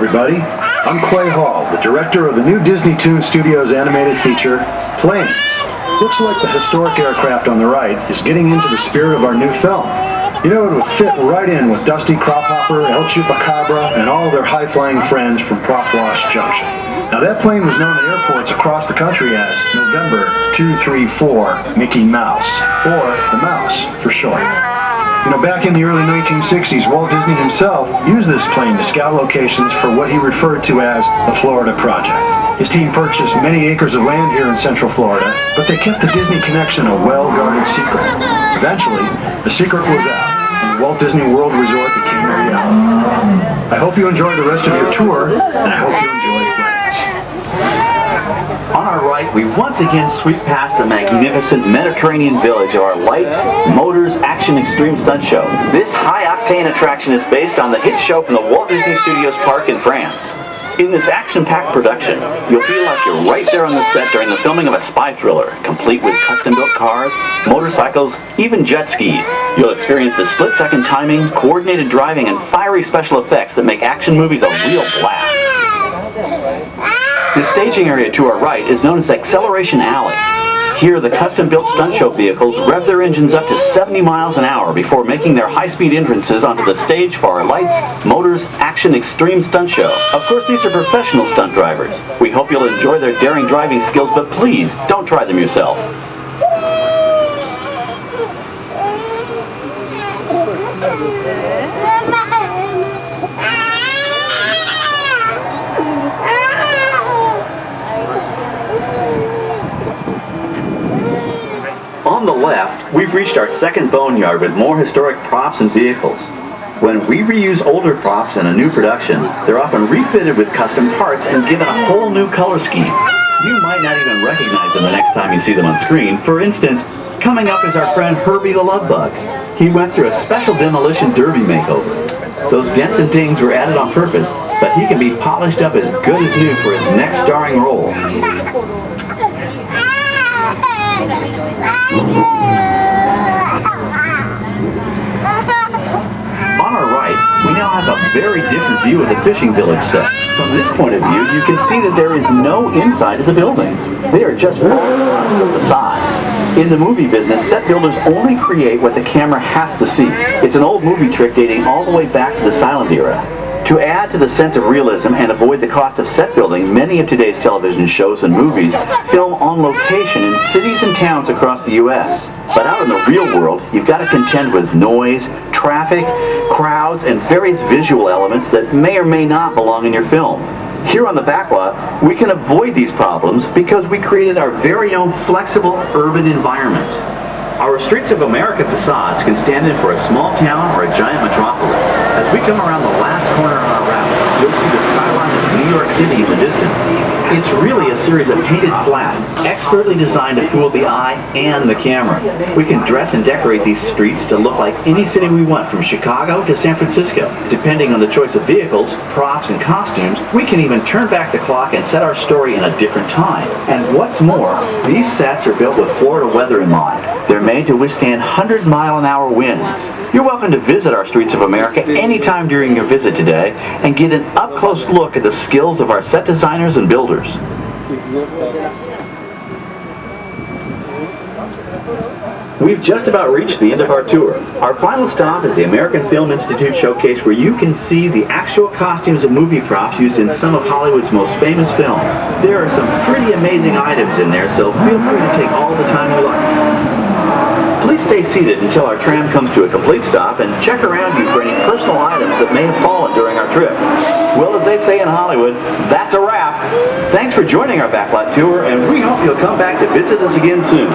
everybody. I'm Clay Hall, the director of the new Disney Toon Studios animated feature, Planes. Looks like the historic aircraft on the right is getting into the spirit of our new film. You know, it would fit right in with Dusty Crophopper, El Chupacabra, and all their high-flying friends from Prop Wash Junction. Now, that plane was known at airports across the country as November 234 Mickey Mouse, or the Mouse for short. You know, back in the early 1960s, Walt Disney himself used this plane to scout locations for what he referred to as the Florida Project. His team purchased many acres of land here in Central Florida, but they kept the Disney connection a well-guarded secret. Eventually, the secret was out, and the Walt Disney World Resort became a reality. I hope you enjoy the rest of your tour, and I hope you enjoy Planes. On our right, we once again sweep past the magnificent Mediterranean village of our Lights, Motors, Action Extreme Stunt Show. This high-octane attraction is based on the hit show from the Walt Disney Studios Park in France. In this action-packed production, you'll feel like you're right there on the set during the filming of a spy thriller, complete with custom-built cars, motorcycles, even jet skis. You'll experience the split-second timing, coordinated driving, and fiery special effects that make action movies a real blast. The staging area to our right is known as Acceleration Alley. Here, the custom-built stunt show vehicles rev their engines up to 70 miles an hour before making their high-speed entrances onto the stage for our Lights, Motors, Action Extreme Stunt Show. Of course, these are professional stunt drivers. We hope you'll enjoy their daring driving skills, but please, don't try them yourself. On the left, we've reached our second boneyard with more historic props and vehicles. When we reuse older props in a new production, they're often refitted with custom parts and given a whole new color scheme. You might not even recognize them the next time you see them on screen. For instance, coming up is our friend Herbie the Love Bug. He went through a special demolition derby makeover. Those dents and dings were added on purpose, but he can be polished up as good as new for his next starring role. On our right, we now have a very different view of the fishing village set. From this point of view, you can see that there is no inside to the buildings. They are just facades. In the movie business, set builders only create what the camera has to see. It's an old movie trick dating all the way back to the silent era. To add to the sense of realism and avoid the cost of set building, many of today's television shows and movies film on location in cities and towns across the U.S. But out in the real world, you've got to contend with noise, traffic, crowds, and various visual elements that may or may not belong in your film. Here on the Backlot, we can avoid these problems because we created our very own flexible urban environment. Our Streets of America facades can stand in for a small town or a giant metropolis. As we come around the last corner on our route, you'll see the skyline of New York City in the distance. It's really a series of painted flats, expertly designed to fool the eye and the camera. We can dress and decorate these streets to look like any city we want, from Chicago to San Francisco. Depending on the choice of vehicles, props, and costumes, we can even turn back the clock and set our story in a different time. And what's more, these sets are built with Florida weather in mind. They're made to withstand 100-mile-an-hour winds. You're welcome to visit our Streets of America anytime during your visit today and get an up-close look at the skills of our set designers and builders. We've just about reached the end of our tour. Our final stop is the American Film Institute Showcase, where you can see the actual costumes and movie props used in some of Hollywood's most famous films. There are some pretty amazing items in there, so feel free to take all the time you like. Please stay seated until our tram comes to a complete stop and check around you for any personal items that may have fallen during our trip. Well, as they say in Hollywood, that's a wrap. Thanks for joining our Backlot tour, and we hope you'll come back to visit us again soon.